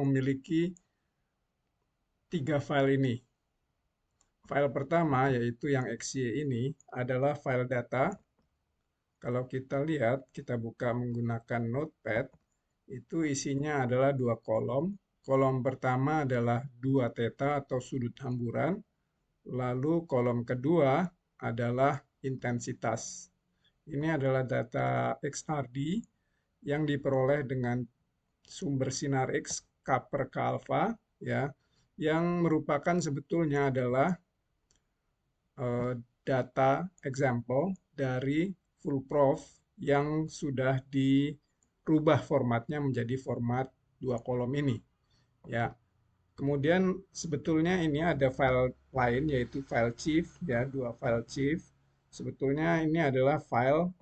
memiliki 3 file ini. File pertama yaitu yang XY ini adalah file data. Kalau kita lihat, kita buka menggunakan Notepad, itu isinya adalah 2 kolom. Kolom pertama adalah 2 theta atau sudut hamburan. Lalu kolom kedua adalah intensitas. Ini adalah data XRD yang diperoleh dengan sumber sinar X K per K alpha, ya, yang merupakan sebetulnya adalah data example dari full proof yang sudah dirubah formatnya menjadi format 2 kolom ini, ya. Kemudian sebetulnya ini ada file lain yaitu file chief, ya, 2 file chief. Sebetulnya ini adalah file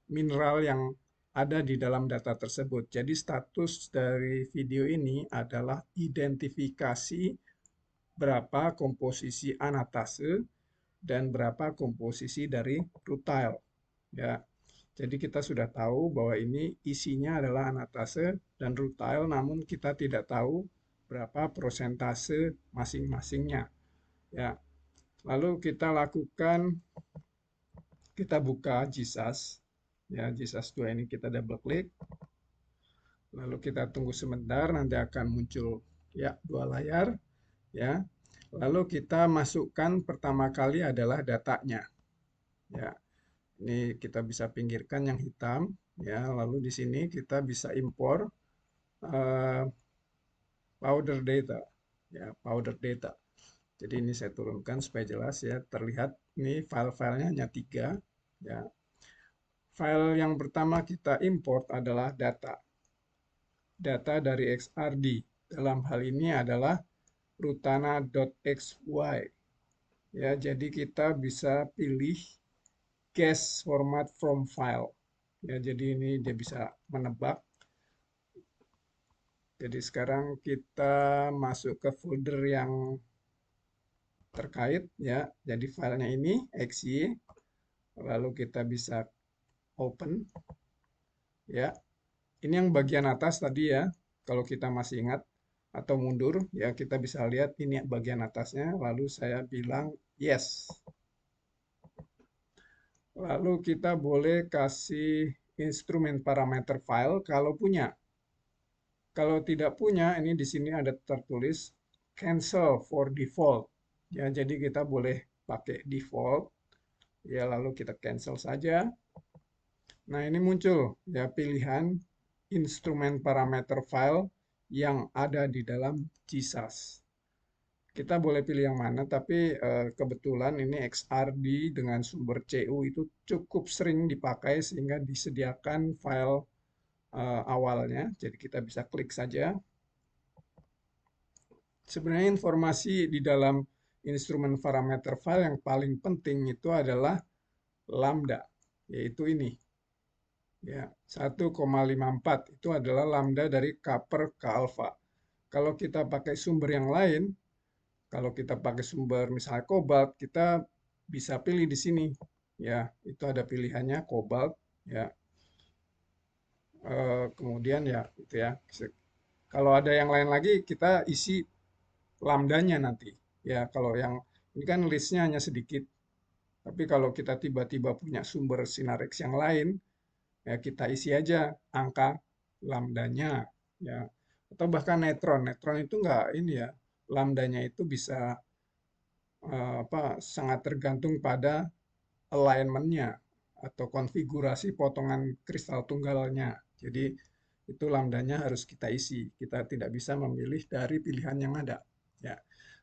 mineral yang ada di dalam data tersebut. Jadi status dari video ini adalah identifikasi berapa komposisi anatase dan berapa komposisi dari rutile. Ya, jadi kita sudah tahu bahwa ini isinya adalah anatase dan rutile, namun kita tidak tahu berapa persentase masing-masingnya. Ya, lalu kita buka GSAS. Ya, GSAS 2 ini kita double klik. Lalu kita tunggu sebentar, nanti akan muncul ya 2 layar. Ya, lalu kita masukkan pertama kali adalah datanya. Ya, ini kita bisa pinggirkan yang hitam. Ya, lalu di sini kita bisa impor powder data. Ya, powder data. Jadi ini saya turunkan supaya jelas ya, terlihat ini file-filenya hanya 3. Ya. File yang pertama kita import adalah data. Data dari XRD. Dalam hal ini adalah rutana.xy. Ya, jadi kita bisa pilih guess format from file. Ya, jadi ini dia bisa menebak. Jadi sekarang kita masuk ke folder yang terkait, ya. Jadi filenya ini xy, lalu kita bisa open, ya. Ini yang bagian atas tadi, ya. Kalau kita masih ingat atau mundur, ya, kita bisa lihat ini bagian atasnya. Lalu saya bilang yes. Lalu kita boleh kasih instrumen parameter file kalau punya. Kalau tidak punya, ini di sini ada tertulis cancel for default. Ya, jadi kita boleh pakai default. Ya, lalu kita cancel saja. Nah, ini muncul ya pilihan instrumen parameter file yang ada di dalam GSAS. Kita boleh pilih yang mana, tapi kebetulan ini XRD dengan sumber CU itu cukup sering dipakai sehingga disediakan file awalnya. Jadi kita bisa klik saja. Sebenarnya informasi di dalam instrumen parameter file yang paling penting itu adalah lambda, yaitu ini. Ya, 1,54 itu adalah lambda dari K per K alpha. Kalau kita pakai sumber yang lain, kalau kita pakai sumber misalnya kobalt, kita bisa pilih di sini. Ya, itu ada pilihannya kobalt. Ya, kemudian ya, itu ya. Kalau ada yang lain lagi, kita isi lambdanya nanti. Ya, kalau yang ini kan listnya hanya sedikit. Tapi kalau kita tiba-tiba punya sumber sinar X yang lain, ya kita isi aja angka lambdanya, ya. Atau bahkan neutron. Neutron itu enggak ini ya, lambdanya itu bisa sangat tergantung pada alignment-nya atau konfigurasi potongan kristal tunggalnya. Jadi itu lambdanya harus kita isi. Kita tidak bisa memilih dari pilihan yang ada. Ya.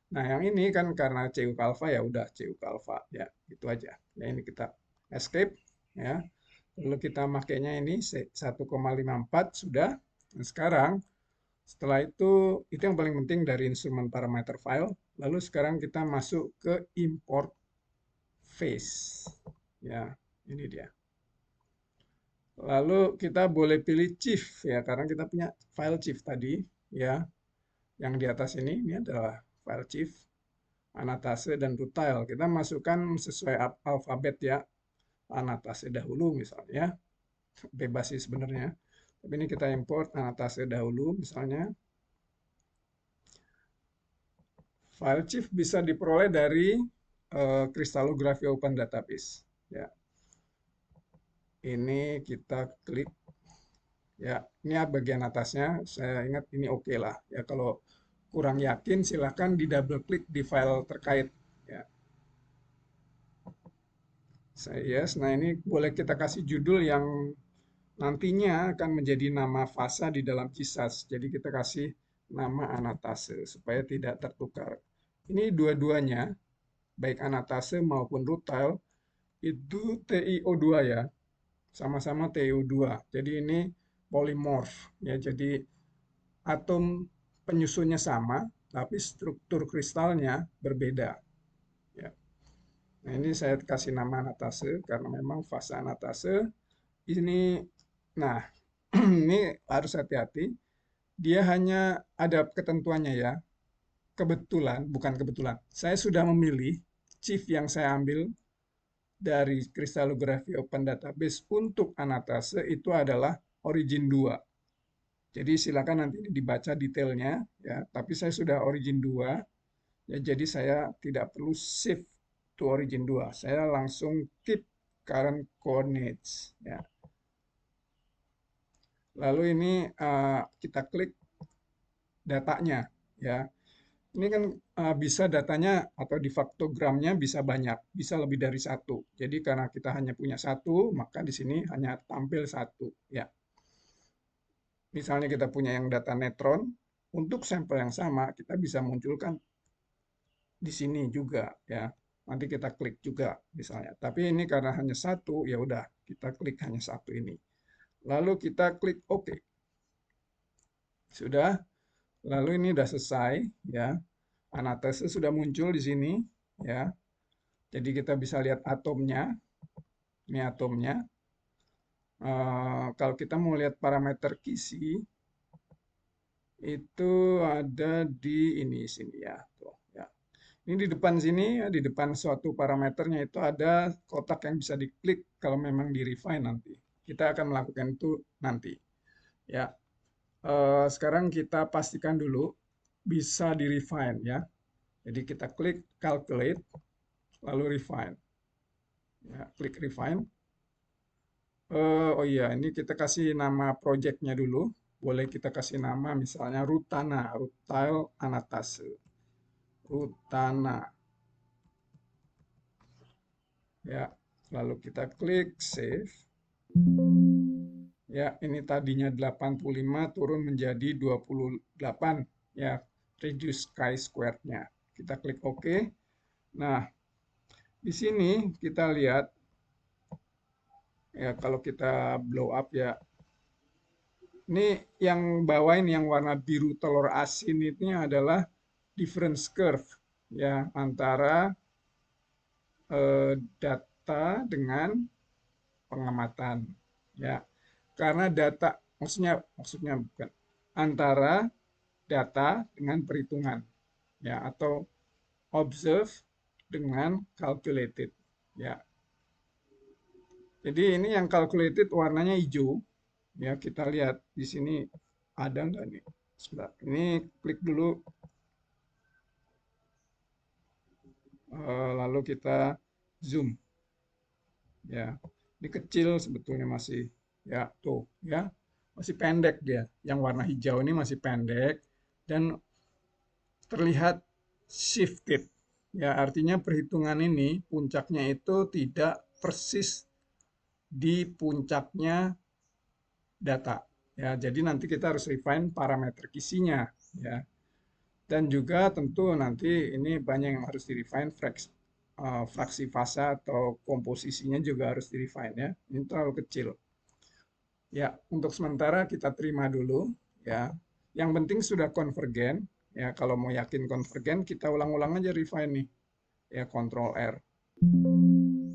Nah, yang ini kan karena CU alpha ya udah CU alpha ya, itu aja. Ya ini kita escape ya. Lalu kita makainya ini 1,54 sudah. Nah, sekarang setelah itu yang paling penting dari instrumen parameter file. Lalu sekarang kita masuk ke import face. Ya, ini dia. Lalu kita boleh pilih chief ya, karena kita punya file chief tadi ya. Yang di atas ini adalah file chief, anatase dan rutile. Kita masukkan sesuai alfabet ya. Anatase dahulu misalnya. Bebas sih sebenarnya. Tapi ini kita import anatase dahulu misalnya. File chief bisa diperoleh dari Crystalography Open Database. Ya, ini kita klik. Ya, ini bagian atasnya. Saya ingat ini oke lah. Ya, kalau kurang yakin silahkan di double klik di file terkait. Ya, saya yes. Nah, ini boleh kita kasih judul yang nantinya akan menjadi nama fasa di dalam CISAS. Jadi kita kasih nama anatase supaya tidak tertukar. Ini dua-duanya, baik anatase maupun rutile, itu TiO2 ya, sama-sama TiO2. Jadi ini polimorf ya. Jadi atom penyusunnya sama, tapi struktur kristalnya berbeda. Ya. Nah, ini saya kasih nama anatase karena memang fase anatase ini. Nah, ini harus hati-hati. Dia hanya ada ketentuannya ya. Kebetulan, bukan kebetulan. Saya sudah memilih chief yang saya ambil dari Crystallography Open Database untuk anatase itu adalah origin 2. Jadi silakan nanti dibaca detailnya ya, tapi saya sudah origin 2 ya, jadi saya tidak perlu shift to origin 2. Saya langsung keep current coordinates ya. Lalu ini kita klik datanya ya. Ini kan bisa datanya atau di faktogramnya bisa banyak, bisa lebih dari satu. Jadi karena kita hanya punya satu, maka di sini hanya tampil satu ya. Misalnya kita punya yang data netron, untuk sampel yang sama kita bisa munculkan di sini juga ya. Nanti kita klik juga misalnya. Tapi ini karena hanya satu, ya udah kita klik hanya satu ini. Lalu kita klik OK. Sudah. Lalu ini sudah selesai ya. Anatase sudah muncul di sini ya. Jadi kita bisa lihat atomnya. Ini atomnya. Kalau kita mau lihat parameter kisi, itu ada di ini sini ya. Tuh, ya. Ini di depan sini, ya, di depan suatu parameternya itu ada kotak yang bisa diklik kalau memang di refine nanti. Kita akan melakukan itu nanti. Ya, sekarang kita pastikan dulu bisa di refine ya. Jadi kita klik calculate, lalu refine. Ya, klik refine. Oh iya, ini kita kasih nama projectnya dulu. Boleh kita kasih nama misalnya Rutana, Rutile Anatase. Rutana. Ya, lalu kita klik save. Ya, ini tadinya 85 turun menjadi 28 ya, reduce chi-squared-nya. Kita klik OK. Nah, di sini kita lihat ya, kalau kita blow up ya, ini yang bawah ini yang warna biru telur asin ini adalah difference curve ya antara data dengan pengamatan ya. Karena data maksudnya bukan antara data dengan perhitungan ya, atau observe dengan calculated ya. Jadi ini yang calculated warnanya hijau ya. Kita lihat di sini ada nggak nih. Sebentar, ini klik dulu. Lalu kita zoom ya. Ini kecil sebetulnya masih ya, tuh ya, masih pendek dia. Yang warna hijau ini masih pendek dan terlihat shifted ya, artinya perhitungan ini puncaknya itu tidak persis di puncaknya data ya. Jadi nanti kita harus refine parameter kisinya ya. Dan juga tentu nanti ini banyak yang harus di refine, fraksi fasa atau komposisinya juga harus di refine ya. Ini terlalu kecil. Ya, untuk sementara kita terima dulu ya. Yang penting sudah konvergen ya. Kalau mau yakin konvergen, kita ulang-ulang aja refine nih. Ya, Ctrl R.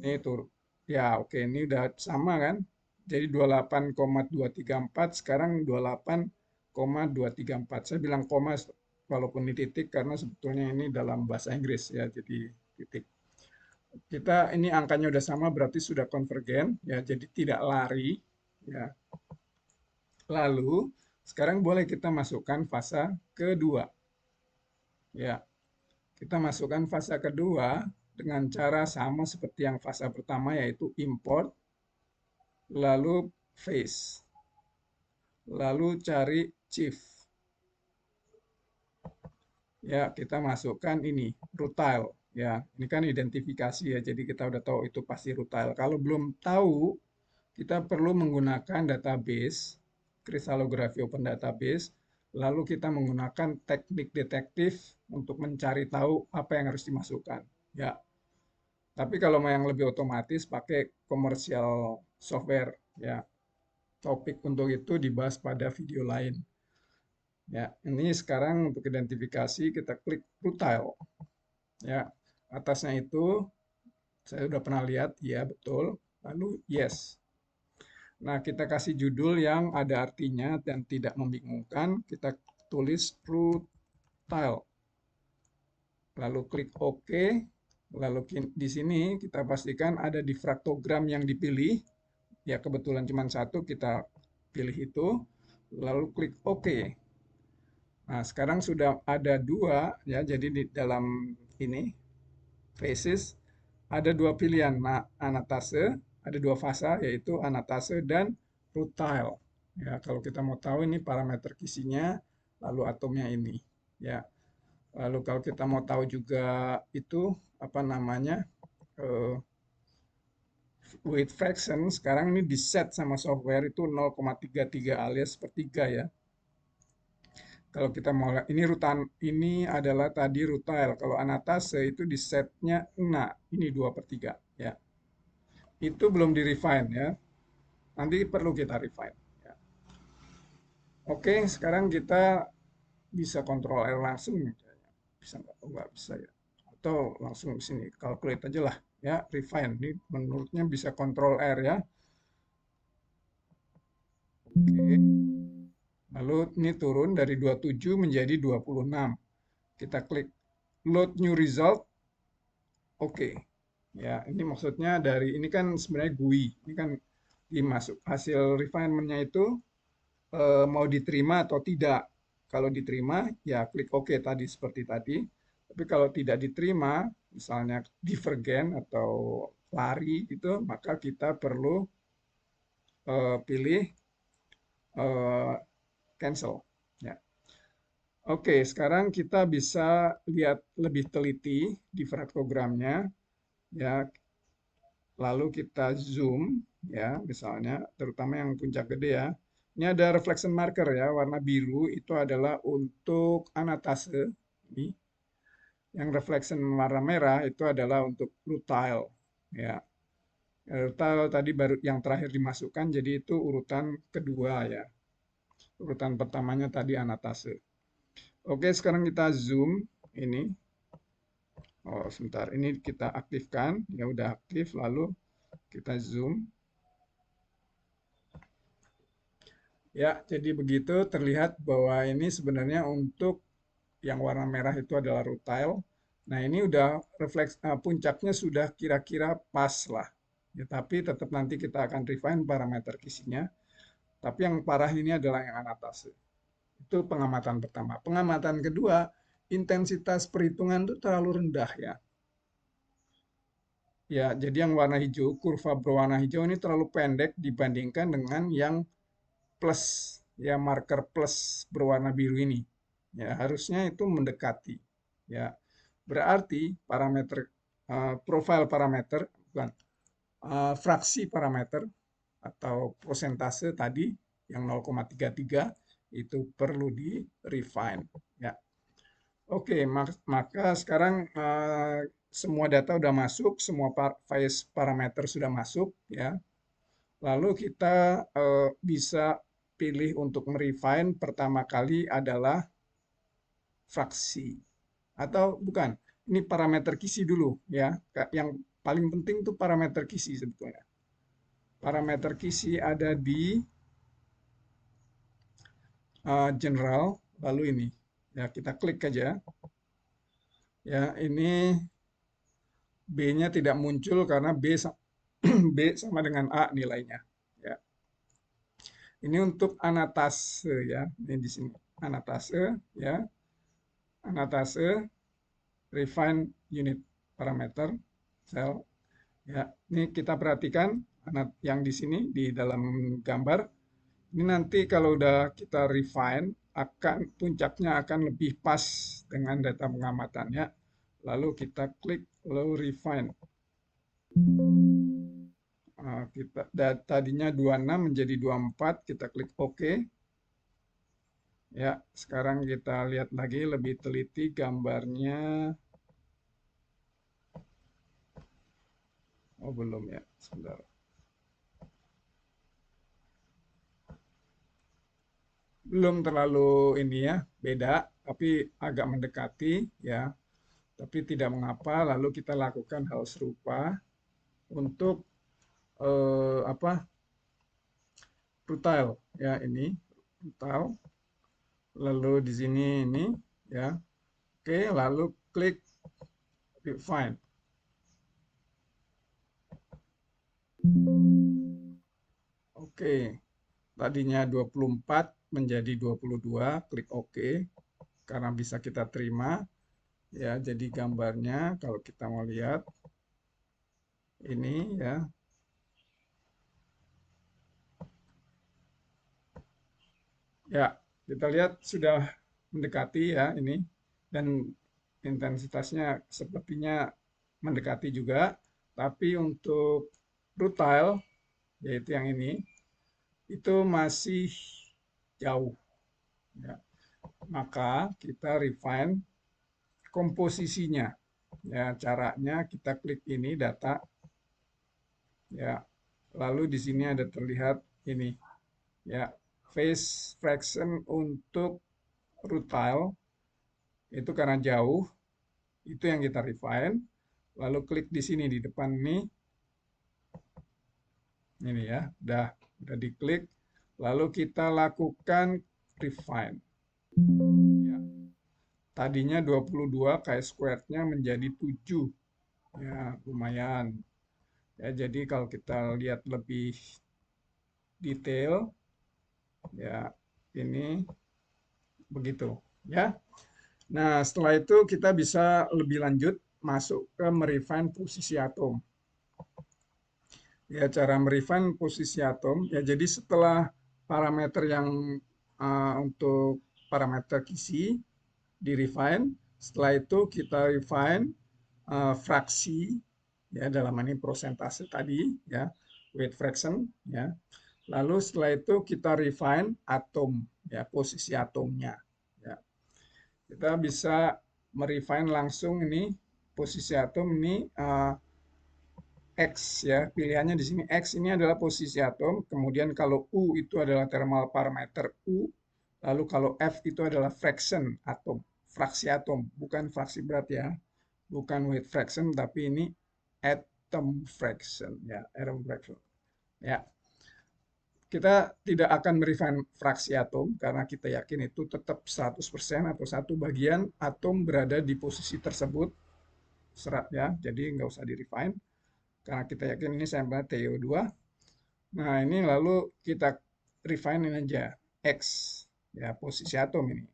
Ini tur. Ya, oke, ini udah sama kan? Jadi 28,234 sekarang 28,234. Saya bilang koma walaupun ini titik karena sebetulnya ini dalam bahasa Inggris ya, jadi titik. Kita ini angkanya udah sama berarti sudah konvergen ya, jadi tidak lari ya. Lalu sekarang boleh kita masukkan fasa kedua. Ya. kita masukkan fase kedua dengan cara sama seperti yang fase pertama, yaitu import, lalu face, lalu cari chief. Ya, kita masukkan ini rutile. Ya, ini kan identifikasi ya, jadi kita udah tahu itu pasti rutile. Kalau belum tahu, kita perlu menggunakan database, Crystallography Open Database, lalu kita menggunakan teknik detektif untuk mencari tahu apa yang harus dimasukkan. Ya, tapi kalau mau yang lebih otomatis pakai komersial software. Ya, topik untuk itu dibahas pada video lain. Ya, ini sekarang untuk identifikasi kita klik rutile. Ya, atasnya itu saya udah pernah lihat, ya betul. Lalu yes. Nah, kita kasih judul yang ada artinya dan tidak membingungkan. Kita tulis rutile. Lalu klik OK. Lalu di sini kita pastikan ada difraktogram yang dipilih. Ya, kebetulan cuma satu, kita pilih itu. Lalu klik OK. Nah, sekarang sudah ada dua, ya, jadi di dalam ini, phases, ada dua pilihan, nah, anatase, ada dua fasa, yaitu anatase dan rutile. Ya, kalau kita mau tahu ini parameter kisinya, lalu atomnya ini. Ya, lalu kalau kita mau tahu juga itu, apa namanya, eh, weight fraction, sekarang ini di set sama software itu 0,33 alias sepertiga ya. Kalau kita mau ini rutan ini adalah tadi rutile. Kalau anatase itu di setnya nah ini 2/3 ya. Itu belum di refine ya. Nanti perlu kita refine ya. Oke, sekarang kita bisa kontrol R langsung kayaknya. Bisa nggak? Oh, nggak bisa ya. Atau langsung di sini calculate aja lah ya, refine. Ini menurutnya bisa kontrol R ya. Oke. Lalu ini turun dari 27 menjadi 26. Kita klik load new result. Oke. Ya, ini maksudnya dari ini kan sebenarnya GUI. Ini kan dimasuk hasil refinement-nya itu mau diterima atau tidak. Kalau diterima, ya klik OK tadi seperti tadi. Tapi kalau tidak diterima, misalnya divergen atau lari gitu, maka kita perlu pilih eh, cancel. Ya. Oke, sekarang kita bisa lihat lebih teliti di fraktogramnya. Ya, lalu kita zoom ya, misalnya terutama yang puncak gede ya. Ini ada reflection marker ya, warna biru itu adalah untuk anatase. Ini. Yang reflection warna merah itu adalah untuk rutile ya. Rutile tadi baru yang terakhir dimasukkan, jadi itu urutan kedua ya. Urutan pertamanya tadi anatase. Oke, sekarang kita zoom ini. Oh, sebentar. Ini kita aktifkan. Ya udah aktif, lalu kita zoom. Ya, jadi begitu terlihat bahwa ini sebenarnya untuk yang warna merah itu adalah rutile. Nah, ini udah refleks puncaknya sudah kira-kira pas lah. Ya, tapi tetap nanti kita akan refine parameter kisinya. Tapi yang parah ini adalah yang anatase. Itu pengamatan pertama. Pengamatan kedua, intensitas perhitungan itu terlalu rendah ya. Ya, jadi yang warna hijau, kurva berwarna hijau ini terlalu pendek dibandingkan dengan yang plus, ya marker plus berwarna biru ini. Ya, harusnya itu mendekati. Ya, berarti parameter profile parameter bukan fraksi parameter atau prosentase tadi yang 0,33 itu perlu di refine. Ya, oke, maka sekarang semua data sudah masuk, semua phase parameter sudah masuk, ya. Lalu kita bisa pilih untuk merefine pertama kali adalah fraksi atau bukan. Ini parameter kisi dulu ya. Yang paling penting itu parameter kisi sebetulnya. Parameter kisi ada di general, lalu ini. Ya, kita klik aja. Ya, ini B-nya tidak muncul karena B sama dengan A nilainya. Ya. Ini untuk anatase ya. Ini di sini anatase ya. Anatase refine unit parameter cell. Ya, ini kita perhatikan yang di sini di dalam gambar. Ini nanti kalau udah kita refine, puncaknya akan lebih pas dengan data pengamatannya. Lalu kita klik lalu refine. Tadinya 26 menjadi 24, kita klik OK. Ya, sekarang kita lihat lagi lebih teliti gambarnya. Oh, belum ya, sebentar. Belum terlalu ini ya, beda, tapi agak mendekati ya. Tapi tidak mengapa, lalu kita lakukan hal serupa untuk apa? Rutile ya, ini rutile. Lalu di sini ini ya. Oke, lalu klik refine. Oke. Tadinya 24 menjadi 22, klik OK karena bisa kita terima. Ya, jadi gambarnya kalau kita mau lihat ini ya. Ya, kita lihat sudah mendekati ya ini dan intensitasnya sepertinya mendekati juga, tapi untuk rutile yaitu yang ini itu masih jauh ya. Maka kita refine komposisinya. Ya, caranya kita klik ini data ya. Lalu di sini ada terlihat ini ya, phase fraction untuk rutile itu karena jauh, itu yang kita refine. Lalu klik di sini di depan ini ya, udah diklik. Lalu kita lakukan refine. Ya. Tadinya 22 chi-squared-nya menjadi 7. Ya, lumayan. Ya, jadi kalau kita lihat lebih detail, ya ini begitu. Ya. Nah, setelah itu kita bisa lebih lanjut masuk ke merefine posisi atom. Ya, cara merefine posisi atom, ya jadi setelah parameter yang untuk parameter kisi di refine, setelah itu kita refine fraksi, ya dalam ini persentase tadi, ya weight fraction, ya. Lalu setelah itu kita refine atom, ya posisi atomnya. Ya. Kita bisa merefine langsung ini posisi atom ini X ya, pilihannya di sini X ini adalah posisi atom, kemudian kalau U itu adalah thermal parameter U, lalu kalau F itu adalah fraction atom, fraksi atom, bukan fraksi berat ya, bukan weight fraction, tapi ini atom fraction ya, atom fraction. Ya, kita tidak akan merefine fraksi atom karena kita yakin itu tetap 100% atau satu bagian atom berada di posisi tersebut serat ya, jadi nggak usah di refine karena kita yakin ini sampelnya TiO2. Nah, ini lalu kita refine ini aja X ya, posisi atom ini.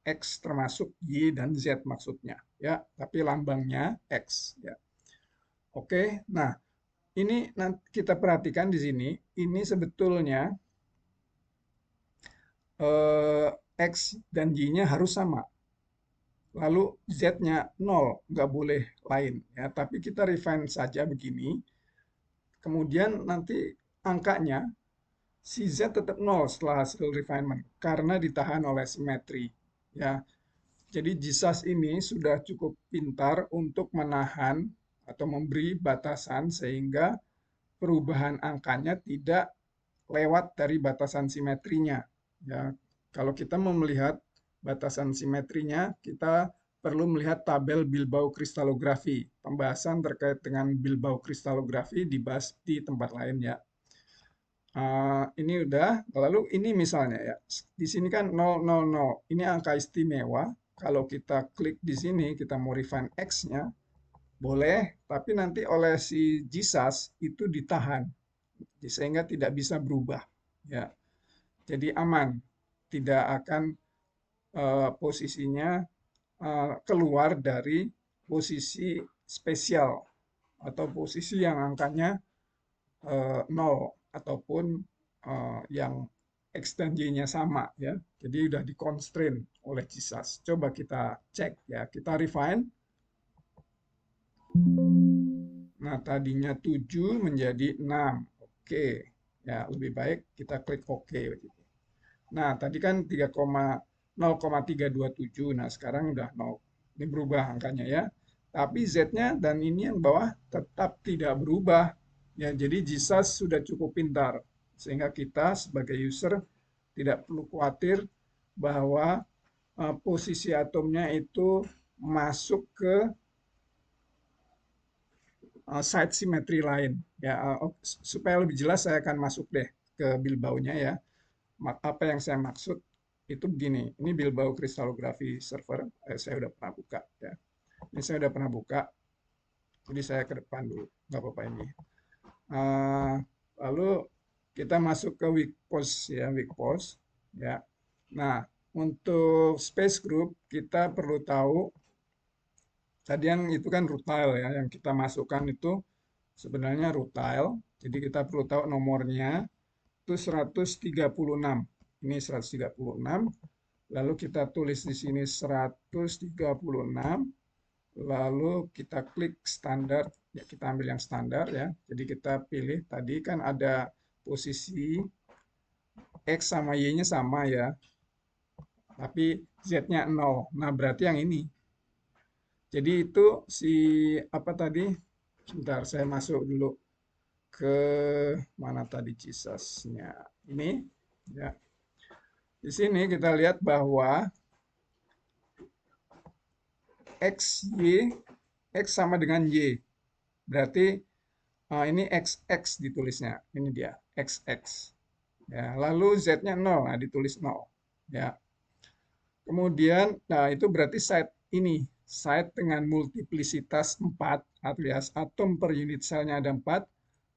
X termasuk Y dan Z maksudnya ya, tapi lambangnya X ya. Oke, nah ini nanti kita perhatikan di sini, ini sebetulnya X dan Y-nya harus sama. Lalu Z-nya 0, nggak boleh lain ya, tapi kita refine saja begini. Kemudian nanti angkanya si Z tetap 0 setelah hasil refinement karena ditahan oleh simetri ya. Jadi JISAS ini sudah cukup pintar untuk menahan atau memberi batasan sehingga perubahan angkanya tidak lewat dari batasan simetrinya. Ya, kalau kita mau melihat batasan simetrinya, kita perlu melihat tabel Bilbao kristalografi. Pembahasan terkait dengan Bilbao kristalografi dibahas di tempat lain ya. Ini udah, lalu ini misalnya ya, di sini kan 000, ini angka istimewa. Kalau kita klik di sini, kita mau refine X-nya, boleh, tapi nanti oleh si JISAS itu ditahan, sehingga tidak bisa berubah. Ya, jadi aman, tidak akan posisinya keluar dari posisi spesial atau posisi yang angkanya 0 ataupun yang X dan Y-nya sama ya. Jadi udah di-constrain oleh Jesus. Coba kita cek ya, kita refine. Nah, tadinya 7 menjadi 6. Oke. Ya, lebih baik kita klik OK begitu. Nah, tadi kan 0,327. Nah, sekarang udah 0. Ini berubah angkanya ya. Tapi Z-nya dan ini yang bawah tetap tidak berubah. Ya, jadi Jesus sudah cukup pintar sehingga kita sebagai user tidak perlu khawatir bahwa posisi atomnya itu masuk ke side symmetry lain. Ya, supaya lebih jelas saya akan masuk deh ke Bilbao-nya ya. Apa yang saya maksud itu begini. Ini Bilbao Crystallography Server. Saya udah pernah buka ya. Ini saya udah pernah buka. Jadi saya ke depan dulu. Nggak apa-apa ini. Lalu kita masuk ke weak post ya, weak post ya. Nah, untuk space group kita perlu tahu tadi yang itu kan rutile ya, yang kita masukkan itu sebenarnya rutile. Jadi kita perlu tahu nomornya itu 136. Ini 136. Lalu kita tulis di sini 136. Lalu kita klik standar, ya kita ambil yang standar ya. Jadi kita pilih tadi kan ada posisi X sama Y-nya sama ya. Tapi Z-nya 0. Nah, berarti yang ini. Jadi itu si apa tadi? Sebentar, saya masuk dulu ke mana tadi Jesus-nya. Ini ya. Di sini kita lihat bahwa X, Y, X sama dengan Y. Berarti ini XX ditulisnya. Ini dia, XX. Ya, lalu Z-nya 0, nah ditulis 0. Ya. Kemudian, nah itu berarti site ini. Site dengan multiplisitas 4, alias atom per unit selnya ada 4.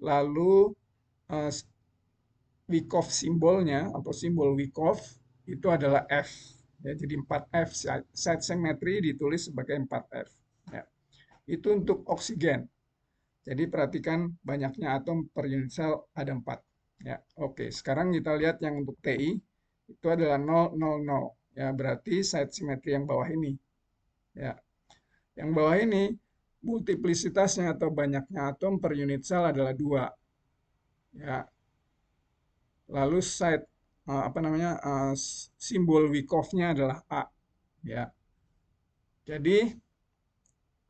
Lalu Wyckoff simbolnya, atau simbol Wyckoff, itu adalah F. Ya, jadi 4F, site symmetry ditulis sebagai 4F. Ya. Itu untuk oksigen. Jadi perhatikan banyaknya atom per unit sel ada 4. Ya, oke. Sekarang kita lihat yang untuk Ti itu adalah 000. Ya, berarti side symmetry yang bawah ini. Ya. Yang bawah ini multiplisitasnya atau banyaknya atom per unit sel adalah 2. Ya. Lalu side apa namanya simbol Wyckoff-nya adalah A. Ya. Jadi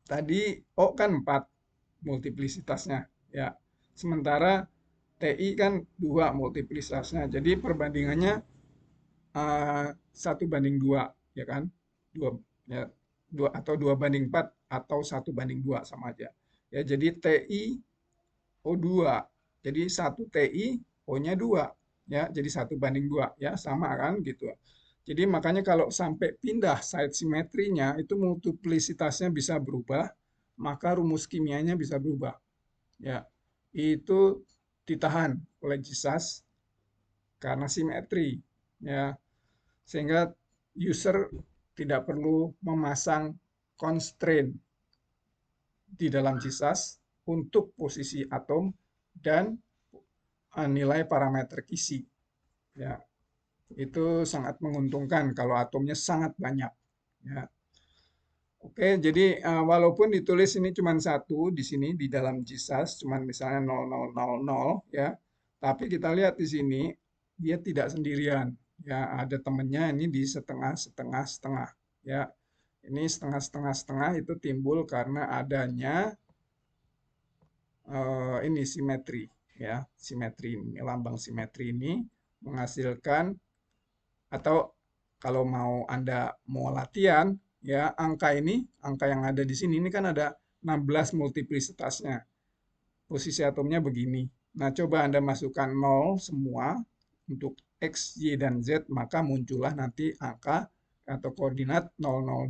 tadi O kan 4 multiplisitasnya ya. Sementara TI kan 2 multiplisitasnya. Jadi perbandingannya 1:2 ya kan? 2 ya 2 atau 2:4 atau 1:2 sama aja. Ya, jadi TI O2. Jadi 1 TI O-nya 2 ya. Jadi 1:2 ya, sama kan gitu. Jadi makanya kalau sampai pindah side simetrinya itu multiplisitasnya bisa berubah, maka rumus kimianya bisa berubah. Ya, itu ditahan oleh Jesus karena simetri. Ya, sehingga user tidak perlu memasang constraint di dalam Jesus untuk posisi atom dan nilai parameter kisi. Ya, itu sangat menguntungkan kalau atomnya sangat banyak. Ya. Oke, jadi walaupun ditulis ini cuma satu di sini di dalam Jesus, cuma misalnya 0000 ya, tapi kita lihat di sini dia tidak sendirian. Ya, ada temennya ini di setengah setengah setengah. Ya, ini setengah setengah setengah itu timbul karena adanya ini simetri. Ya, simetri ini lambang simetri ini menghasilkan atau kalau Anda mau latihan ya angka yang ada di sini ini kan ada 16 multiplisitasnya. Posisi atomnya begini. Nah, coba Anda masukkan 0 semua untuk X, Y, dan Z, maka muncullah nanti angka atau koordinat 000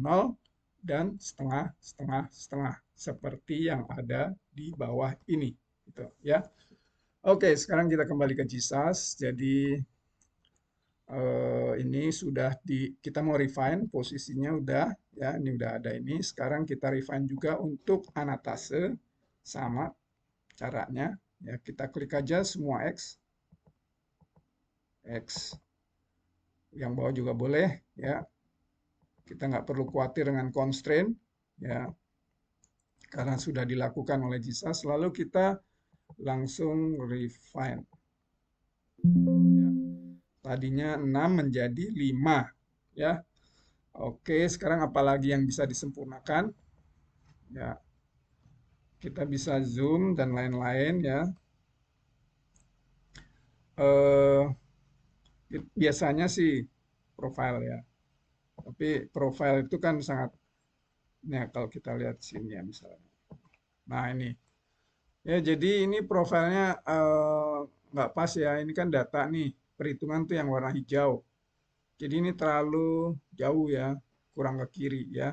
dan setengah, setengah, setengah. Seperti yang ada di bawah ini. Gitu, ya. Oke, sekarang kita kembali ke Jesus. Jadi, ini sudah kita mau refine posisinya udah ya, ini udah ada ini. Sekarang kita refine juga untuk anatase, sama caranya. Ya, kita klik aja semua X, X, yang bawah juga boleh, ya. Kita nggak perlu khawatir dengan constraint, ya, karena sudah dilakukan oleh Jesus. Lalu kita langsung refine. Ya. Tadinya 6 menjadi 5, ya. Oke, sekarang apalagi yang bisa disempurnakan? Ya, kita bisa zoom dan lain-lain, ya. Eh, Biasanya sih profile, ya. Tapi profile itu kan sangat, ya kalau kita lihat sini ya misalnya. Nah ini, ya jadi ini profilnya nggak pas ya. Ini kan data nih, perhitungan tuh yang warna hijau. Jadi ini terlalu jauh ya, kurang ke kiri ya.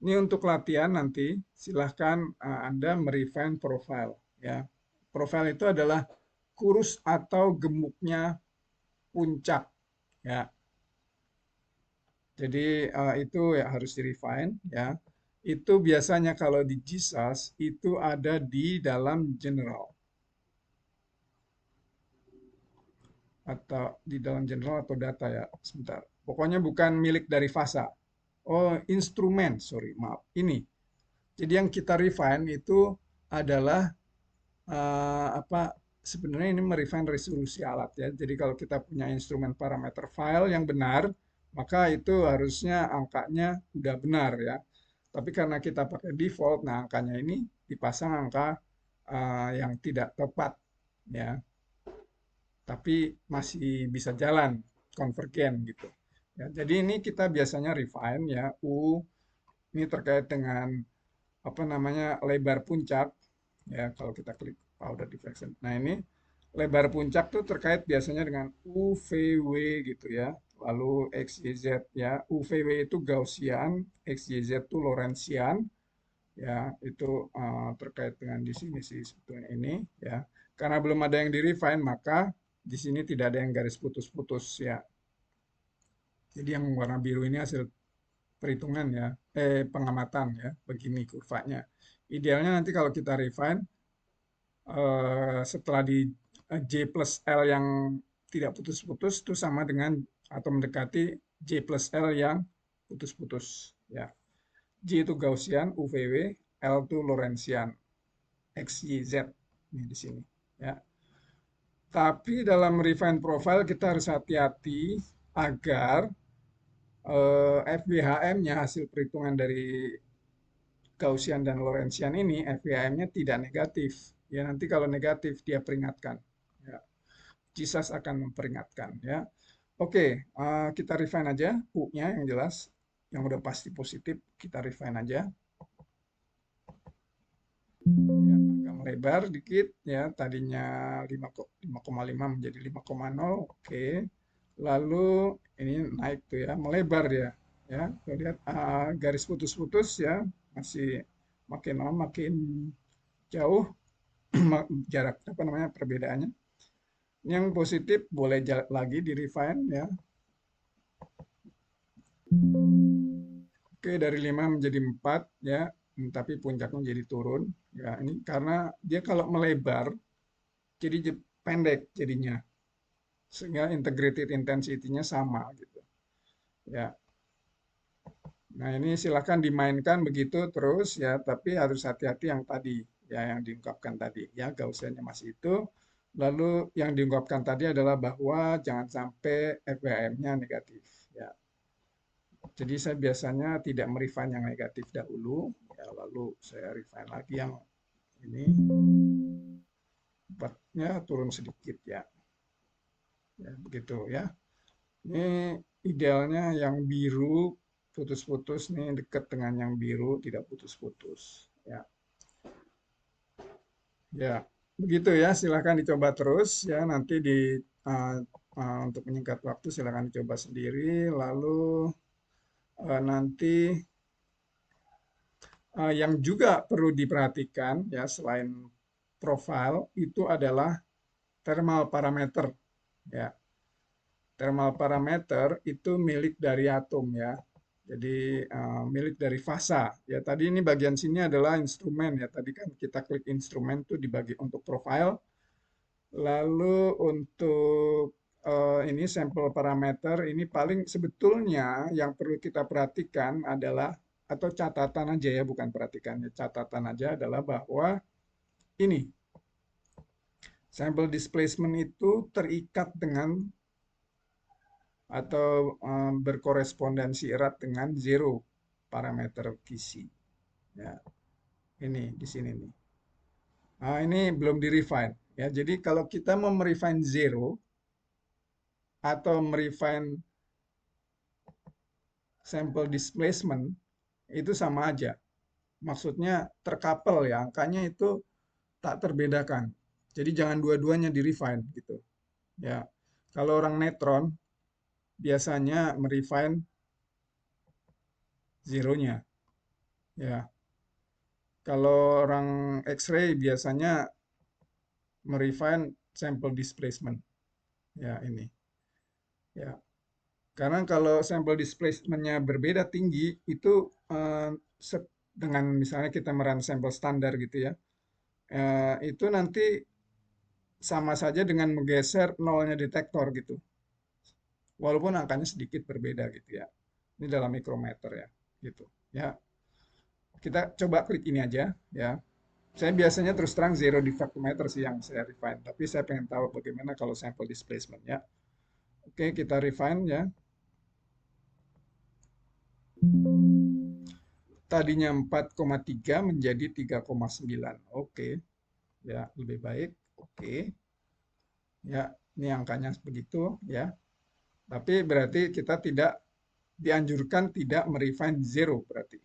Ini untuk latihan nanti, silahkan Anda merefine profile ya. Profile itu adalah kurus atau gemuknya puncak ya. Jadi itu ya harus di-refine ya. Itu biasanya kalau di Jesus itu ada di dalam general atau di dalam general atau data ya. Sebentar. Pokoknya bukan milik dari Fasa. Oh, instrumen, sorry, maaf. Ini. Jadi yang kita refine itu adalah apa sebenarnya ini merefine resolusi alat ya. Jadi kalau kita punya instrumen parameter file yang benar, maka itu harusnya angkanya udah benar ya. Tapi karena kita pakai default, nah angkanya ini dipasang angka yang tidak tepat ya. Tapi masih bisa jalan konvergen gitu. Ya, jadi ini kita biasanya refine ya U ini terkait dengan apa namanya lebar puncak ya kalau kita klik powder diffraction. Nah ini lebar puncak tuh terkait biasanya dengan UVW gitu ya. Lalu XYZ ya. UVW itu Gaussian, XYZ itu Lorentzian ya. Itu terkait dengan di sini sih sebetulnya ini ya. Karena belum ada yang di refine maka di sini tidak ada yang garis putus-putus ya. Jadi yang warna biru ini hasil perhitungan ya, pengamatan ya, begini kurvanya. Idealnya nanti kalau kita refine, setelah di J plus L yang tidak putus-putus itu sama dengan atau mendekati J plus L yang putus-putus ya. J itu Gaussian, UVW, L itu Lorentzian, X, Y, Z ini di sini ya. Tapi dalam refine profile kita harus hati-hati agar FBHM-nya hasil perhitungan dari Gaussian dan Lorentzian ini FBHM-nya tidak negatif. Ya nanti kalau negatif dia peringatkan. Ya, Jesus akan memperingatkan. Ya, oke kita refine aja U-nya yang jelas, yang udah pasti positif kita refine aja. Ya, agak melebar dikit ya, tadinya 5,5 menjadi 5,0. Oke. Lalu ini naik tuh ya, melebar ya. Ya, kita lihat garis putus-putus ya, masih makin lama makin jauh jarak apa namanya perbedaannya. Yang positif boleh lagi di refine ya. Oke, dari 5 menjadi 4 ya, tapi puncaknya jadi turun. Ya, ini karena dia kalau melebar jadi pendek jadinya. Sehingga integrated intensity-nya sama gitu. Ya. Nah, ini silakan dimainkan begitu terus ya, tapi harus hati-hati yang tadi ya yang diungkapkan tadi ya, Gaussian-nya masih itu. Lalu yang diungkapkan tadi adalah bahwa jangan sampai FBM-nya negatif ya. Jadi saya biasanya tidak merefine yang negatif dahulu, ya, lalu saya refine lagi yang ini, buatnya turun sedikit ya. Ya, begitu ya. Ini idealnya yang biru putus-putus nih dekat dengan yang biru tidak putus-putus ya. Ya, begitu ya. Silahkan dicoba terus ya. Nanti uh, untuk menyingkat waktu silahkan dicoba sendiri. Lalu nanti yang juga perlu diperhatikan ya selain profile itu adalah thermal parameter ya. Thermal parameter itu milik dari atom ya. Jadi milik dari Fasa. Ya tadi ini bagian sini adalah instrumen ya. Tadi kan kita klik instrumen tuh dibagi untuk profile. Lalu untuk ini sampel parameter ini paling sebetulnya yang perlu kita perhatikan adalah atau catatan aja ya bukan perhatikan ya catatan aja adalah bahwa ini sampel displacement itu terikat dengan atau berkorespondensi erat dengan zero parameter kisi. Ya, ini di sini nih. Nah, ini belum di refine. Ya, jadi kalau kita mau merefine zero atau merefine sampel displacement itu sama aja. Maksudnya terkapel ya, angkanya itu tak terbedakan. Jadi jangan dua-duanya di refine gitu. Ya. Kalau orang netron biasanya merefine zeronya. Ya. Kalau orang X-ray biasanya merefine sampel displacement. Ya, ini. Ya. Karena kalau sampel displacement-nya berbeda tinggi, itu dengan misalnya kita merun sampel standar gitu ya, itu nanti sama saja dengan menggeser nolnya detektor gitu. Walaupun angkanya sedikit berbeda gitu ya. Ini dalam mikrometer ya, gitu. Ya, kita coba klik ini aja ya. Saya biasanya terus terang zero diffractometer sih yang saya refine, tapi saya pengen tahu bagaimana kalau sampel displacement ya. Oke, kita refine ya. Tadinya 4,3 menjadi 3,9. Oke, ya lebih baik. Oke, ya ini angkanya begitu ya. Tapi berarti kita tidak dianjurkan tidak merefine zero berarti.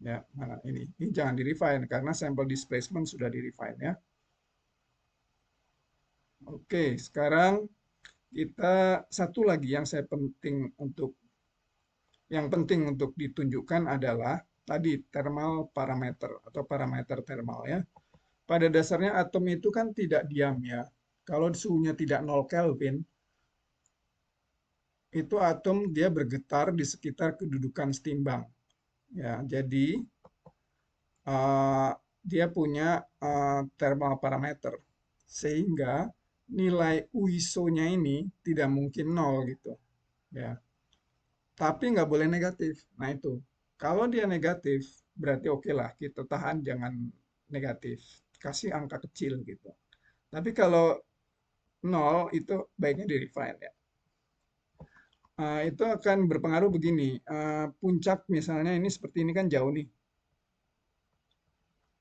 Ya, mana ini jangan di refine karena sampel displacement sudah di refine ya. Oke, sekarang kita satu lagi yang penting untuk ditunjukkan adalah tadi thermal parameter atau parameter thermal ya. Pada dasarnya atom itu kan tidak diam ya. Kalau suhunya tidak 0 Kelvin, itu atom dia bergetar di sekitar kedudukan setimbang. Ya, jadi dia punya thermal parameter sehingga nilai UISO-nya ini tidak mungkin nol gitu. Ya, tapi nggak boleh negatif. Nah itu, kalau dia negatif berarti oke lah kita tahan jangan negatif, kasih angka kecil gitu. Tapi kalau nol itu baiknya di refine ya. Itu akan berpengaruh begini. Puncak misalnya ini seperti ini kan jauh nih.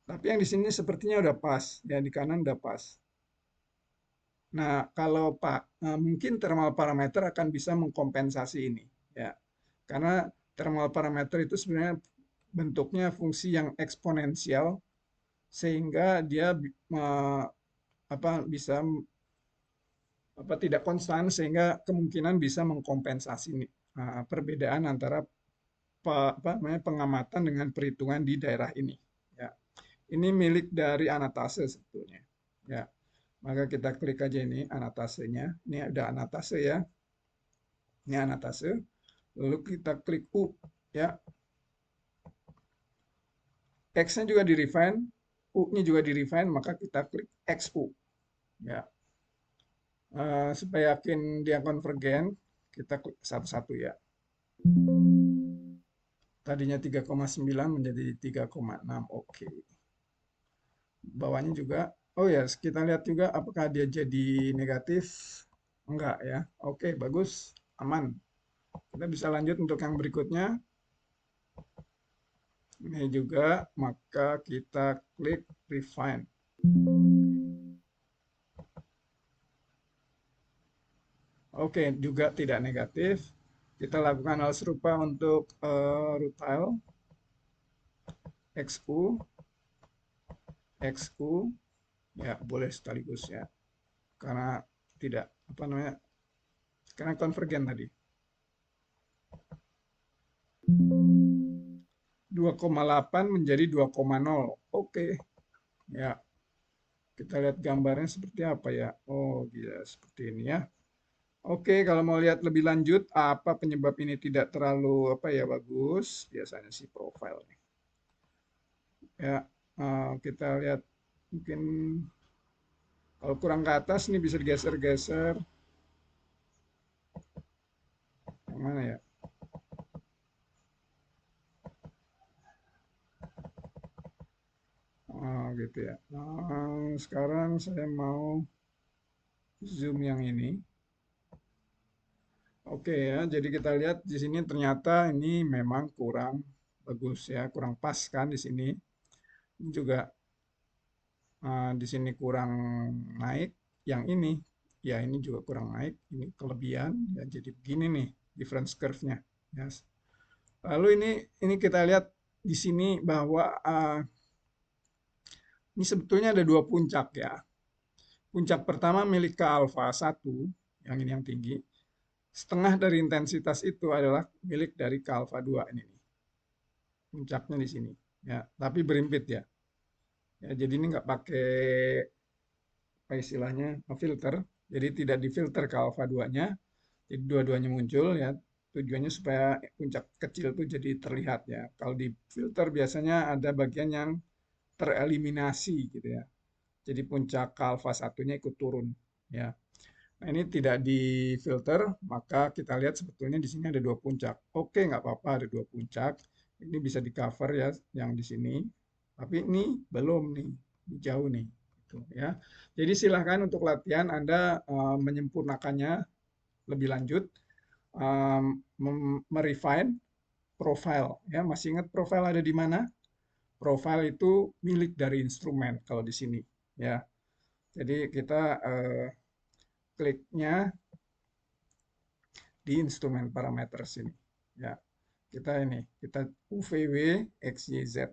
Tapi yang di sini sepertinya udah pas, ya di kanan udah pas. Nah, kalau Pak, mungkin thermal parameter akan bisa mengkompensasi ini, ya. Karena thermal parameter itu sebenarnya bentuknya fungsi yang eksponensial sehingga dia bisa tidak konstan sehingga kemungkinan bisa mengkompensasi perbedaan antara pengamatan dengan perhitungan di daerah ini. Ya. Ini milik dari Anatase sebetulnya. Ya. Maka kita klik aja ini anatasenya. Ini ada anatase ya. Ini anatase. Lalu kita klik U ya. X-nya juga di refine, U-nya juga di refine, maka kita klik XU. Ya. Supaya yakin dia konvergen, kita klik satu-satu ya. Tadinya 3,9 menjadi 3,6. Oke. Bawahnya juga. Oh ya, kita lihat juga apakah dia jadi negatif. Enggak ya. Oke, bagus. Aman. Kita bisa lanjut untuk yang berikutnya. Ini juga, maka kita klik refine. Oke, juga tidak negatif. Kita lakukan hal serupa untuk rutile. XU, XU, ya boleh sekaligus ya. Karena tidak, karena konvergen tadi. 2,8 menjadi 2,0. Oke. Ya. Kita lihat gambarnya seperti apa ya. Oh, gila seperti ini ya. Oke, kalau mau lihat lebih lanjut, apa penyebab ini tidak terlalu apa ya bagus? Biasanya sih profile nih. Ya, kita lihat mungkin kalau kurang ke atas nih bisa digeser-geser. Yang mana ya? Gitu ya. Sekarang saya mau zoom yang ini. Oke ya, jadi kita lihat di sini ternyata ini memang kurang bagus ya, kurang pas kan di sini. Ini juga di sini kurang naik. Yang ini, ya ini juga kurang naik. Ini kelebihan ya, jadi begini nih difference curve-nya. Ya. Lalu ini kita lihat di sini bahwa ini sebetulnya ada dua puncak ya. Puncak pertama milik ke alfa 1, yang ini yang tinggi. Setengah dari intensitas itu adalah milik dari ke alfa 2 ini nih. Puncaknya di sini. Ya, tapi berimpit ya. Ya, jadi ini nggak pakai apa istilahnya filter. Jadi tidak difilter ke alfa 2-nya. Jadi dua-duanya muncul ya. Tujuannya supaya puncak kecil itu jadi terlihat ya. Kalau di filter biasanya ada bagian yang tereliminasi gitu ya. Jadi puncak ke alfa satunya ikut turun ya. Nah, ini tidak difilter, maka kita lihat sebetulnya di sini ada dua puncak. Oke, nggak apa-apa ada dua puncak. Ini bisa di cover ya, yang di sini. Tapi ini belum nih, jauh nih. Gitu, ya. Jadi silahkan untuk latihan Anda menyempurnakannya lebih lanjut, merefine profile. Ya, masih ingat profile ada di mana? Profile itu milik dari instrumen kalau di sini. Ya, jadi kita kliknya di instrumen parameter sini. Ya, kita UVW XYZ